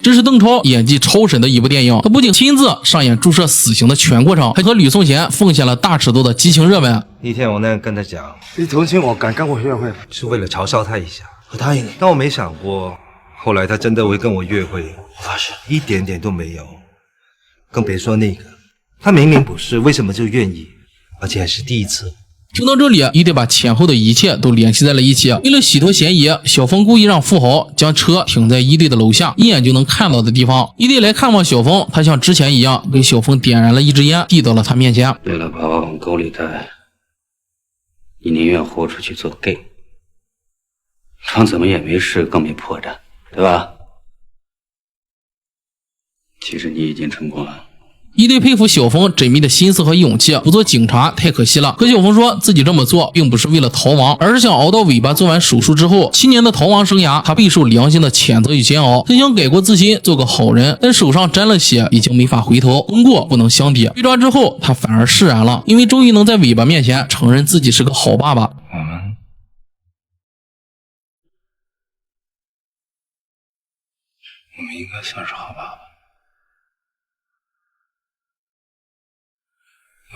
这是邓超演技超神的一部电影，他不仅亲自上演注射死刑的全过程，还和吕颂贤奉献了大尺度的激情热吻。那天我那样跟他讲，你同情我敢跟我约会，是为了嘲笑他一下。我答应你，但我没想过，后来他真的会跟我约会。我发誓，一点点都没有，更别说那个，他明明不是，为什么就愿意，而且还是第一次。听到这里，一得把前后的一切都联系在了一起。为了洗脱嫌疑，小峰故意让富豪将车停在一队的楼下，一眼就能看到的地方。一队来看望小峰，他像之前一样给小峰点燃了一支烟，递到了他面前。为了把我往沟里带，你宁愿豁出去做 gay， 装怎么也没事，更没破绽，对吧？其实你已经成功了。一队佩服小峰缜密的心思和勇气，不做警察太可惜了。可小峰说自己这么做并不是为了逃亡，而是想熬到尾巴。做完手术之后7年的逃亡生涯，他备受良心的谴责与煎熬。他想改过自新，做个好人，但手上沾了血，已经没法回头，功过不能相抵。被抓之后，他反而释然了，因为终于能在尾巴面前承认自己是个好爸爸。我们应该算是好爸爸。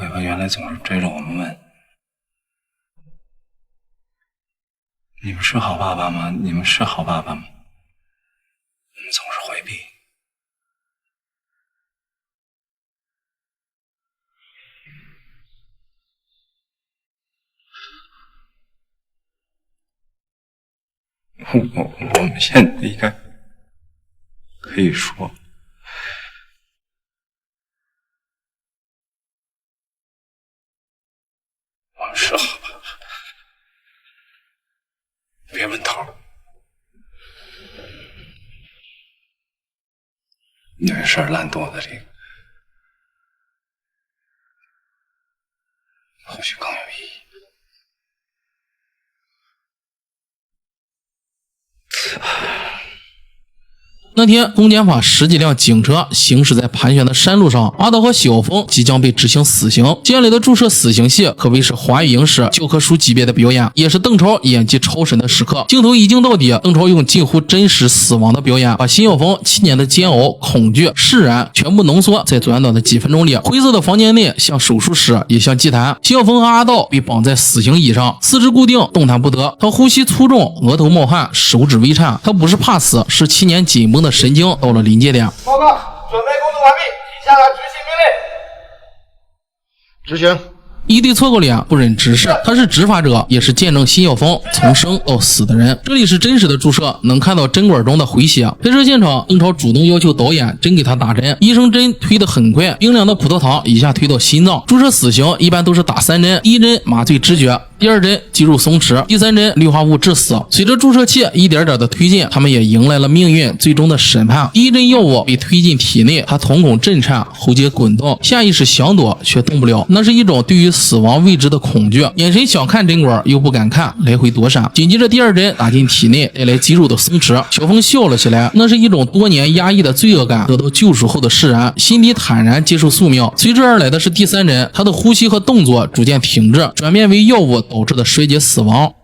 尾巴原来总是追着我们问：“你们是好爸爸吗？你们是好爸爸吗？”我们总是回避。我们现在应该可以说。是好爸爸，别问头。那事儿烂肚子里，或许更有意义。那天，公检法10几辆警车行驶在盘旋的山路上，阿道和小峰即将被执行死刑。接下来的注射死刑戏可谓是华语影史教科书级别的表演，也是邓超演技超神的时刻。镜头一镜到底，邓超用近乎真实死亡的表演，把辛晓峰7年的煎熬、恐惧、释然全部浓缩在短短的几分钟里。灰色的房间内像手术室，也像祭坛。辛晓峰和阿道被绑在死刑椅上，四肢固定，动弹不得。他呼吸粗重，额头冒汗，手指微颤。他不是怕死，是7年紧绷的神经到了临界点。报告，准备工作完毕，请下达执行命令。执行。一队错过脸，不忍直视。他是执法者，也是见证辛晓峰从生到死的人。这里是真实的注射，能看到针管中的回血。拍摄现场，邓超主动要求导演真给他打针，医生针推得很快，冰凉的葡萄糖一下推到心脏。注射死刑一般都是打3针，第1针麻醉知觉，第2针肌肉松弛，第3针氯化物致死。随着注射器一点点的推进，他们也迎来了命运最终的审判。第1针药物被推进体内，他瞳孔震颤，喉结滚动，下意识想躲却动不了，那是一种对于死亡未知的恐惧，眼神想看针管又不敢看，来回躲闪。紧接着第2针打进体内，带来肌肉的松弛。小峰笑了起来，那是一种多年压抑的罪恶感得到救赎后的释然，心底坦然接受宿命。随之而来的是第3针，他的呼吸和动作逐渐停滞，转变为药物导致的衰竭死亡。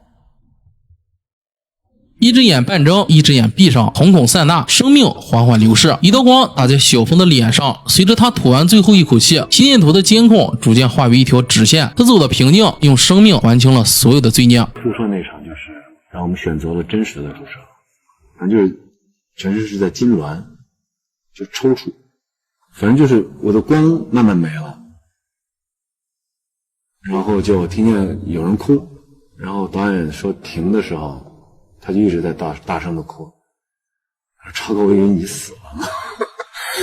一只眼半睁，一只眼闭上，瞳孔散大，生命缓缓流逝。一道光打在小峰的脸上，随着他吐完最后一口气，心电图的监控逐渐化为一条直线。他走的平静，用生命还清了所有的罪孽。注射那场就是让我们选择了真实的注射，反正就是全身是在痉挛，就抽搐，反正就是我的光慢慢没了，然后就听见有人哭，然后导演说停的时候，他就一直在大声的哭，超哥我以为你死了。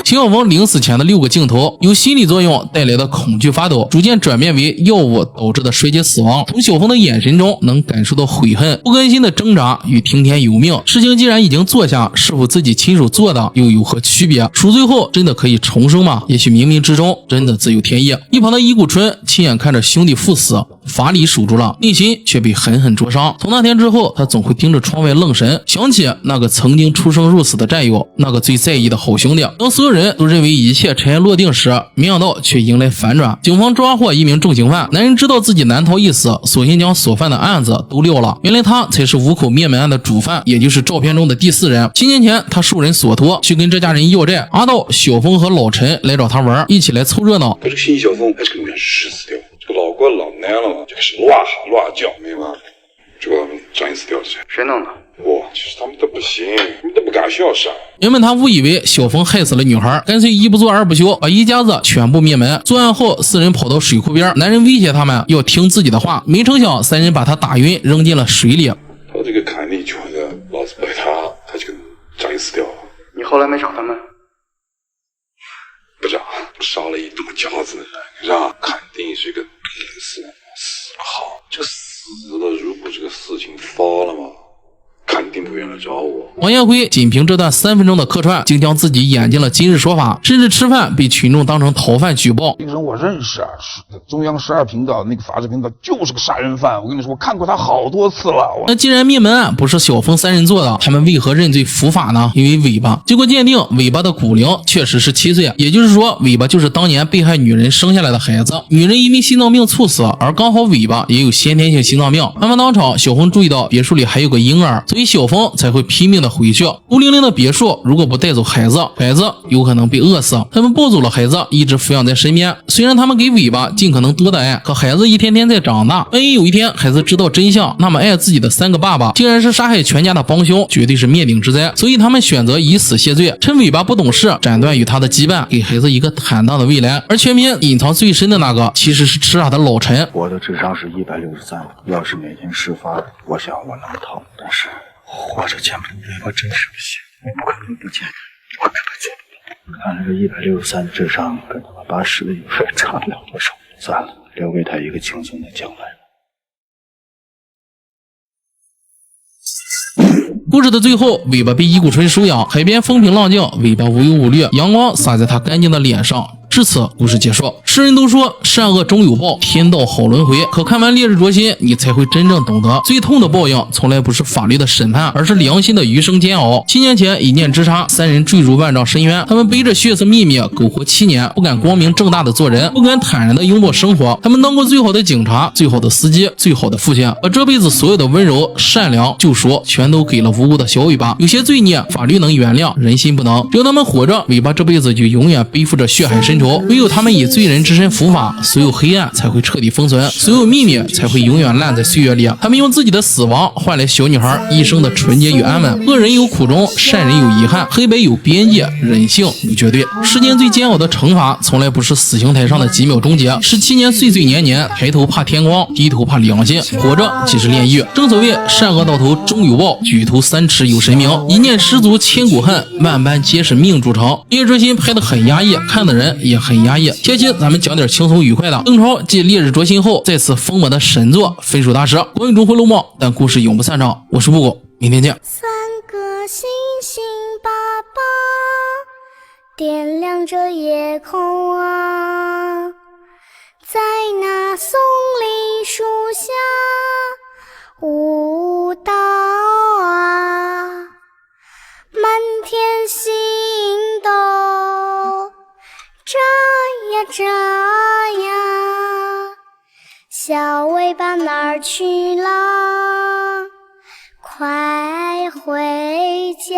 秦晓峰临死前的6个镜头，由心理作用带来的恐惧发抖，逐渐转变为药物导致的衰竭死亡。从小峰的眼神中能感受到悔恨、不甘心的挣扎与听天由命。事情既然已经做下，是否自己亲手做的又有何区别？赎罪后真的可以重生吗？也许冥冥之中真的自有天意。一旁的伊谷春亲眼看着兄弟赴死，法理守住了，内心却被狠狠灼伤。从那天之后，他总会盯着窗外愣神，想起那个曾经出生入死的战友，那个最在意的好兄弟。当所有人都认为一切尘埃落定时，没想到却迎来反转。警方抓获一名重刑犯，男人知道自己难逃一死，索性将所犯的案子都撂了。原来他才是五口灭门案的主犯，也就是照片中的第4人。7年前，他受人所托去跟这家人要债，阿道、小峰和老陈来找他玩，一起来凑热闹。这个新小峰还是跟人家实死掉，这个老郭老难了嘛，就开始乱喊乱叫，明白吗？这个张一死掉了谁？谁弄的？我其实他们都不行，他们都不敢下山。原本他误以为小峰害死了女孩，干脆一不做二不休，把一家子全部灭门。作案后，4人跑到水库边，男人威胁他们要听自己的话，没成想3人把他打晕，扔进了水里。他这个砍地球的，老子被他就跟张一死掉了。你后来没找他们？不找，烧了一栋饺子，让肯定是个病死，死得好。这死了，如果这个事情发了嘛，肯定不愿来找我。王彦辉仅凭这段3分钟的客串，竟将自己演进了今日说法，甚至吃饭被群众当成逃犯举报。这个人我认识啊，中央12频道那个法制频道就是个杀人犯。我跟你说，我看过他好多次了。那既然灭门案不是小峰3人做的，他们为何认罪伏法呢？因为尾巴。经过鉴定，尾巴的骨龄确实是7岁，也就是说，尾巴就是当年被害女人生下来的孩子。女人因为心脏病猝死，而刚好尾巴也有先天性心脏病。案发当场，小峰注意到别墅里还有个婴儿，所以小峰才会拼命的回去。孤零零的别墅，如果不带走孩子有可能被饿死。他们抱走了孩子，一直抚养在身边。虽然他们给尾巴尽可能多的爱，可孩子一天天在长大。万一有一天孩子知道真相，那么爱自己的3个爸爸竟然是杀害全家的帮凶，绝对是灭顶之灾。所以他们选择以死谢罪，趁尾巴不懂事，斩断与他的羁绊，给孩子一个坦荡的未来。而全片隐藏最深的那个，其实是吃傻的老陈。我的智商是163，要是每天事发，我想我能逃，但是活着见不得我真是不行，我不可能不见，我根本见不得。看来这163的智商跟他妈80的语文差不了多少，算了，留给他一个轻松的将来吧。故事的最后，尾巴被一股春收养，海边风平浪静，尾巴无忧无虑，阳光洒在他干净的脸上。至此，故事结束。世人都说善恶终有报，天道好轮回。可看完《烈日灼心》，你才会真正懂得，最痛的报应从来不是法律的审判，而是良心的余生煎熬。7年前，一念之差，3人坠入万丈深渊。他们背着血色秘密，苟活7年，不敢光明正大的做人，不敢坦然的拥抱生活。他们当过最好的警察，最好的司机，最好的父亲，把这辈子所有的温柔、善良、救赎，全都给了无辜的小尾巴。有些罪孽，法律能原谅，人心不能。只要他们活着，尾巴这辈子就永远背负着血海深仇。唯有他们以罪人之身伏法，所有黑暗才会彻底封存，所有秘密才会永远烂在岁月里。他们用自己的死亡换来小女孩一生的纯洁与安稳。恶人有苦衷，善人有遗憾，黑白有边界，人性有绝对。世间最煎熬的惩罚，从来不是死刑台上的几秒终结，17年岁岁年年，抬头怕天光，低头怕良心。活着即是炼狱。正所谓善恶到头终有报，举头3尺有神明。一念失足千古恨，万般皆是命铸成。烈日灼心拍得很压抑，看的人也很压抑。下期咱们讲点轻松愉快的。邓超继烈日灼心后再次封魔的神作《分手大师》，光影中会落寞，但故事永不散场。我是布谷，明天见。3个星星爸爸点亮着夜空啊，在那松林树下舞蹈啊，满天星斗眨呀眨呀，小尾巴哪儿去了？快回家。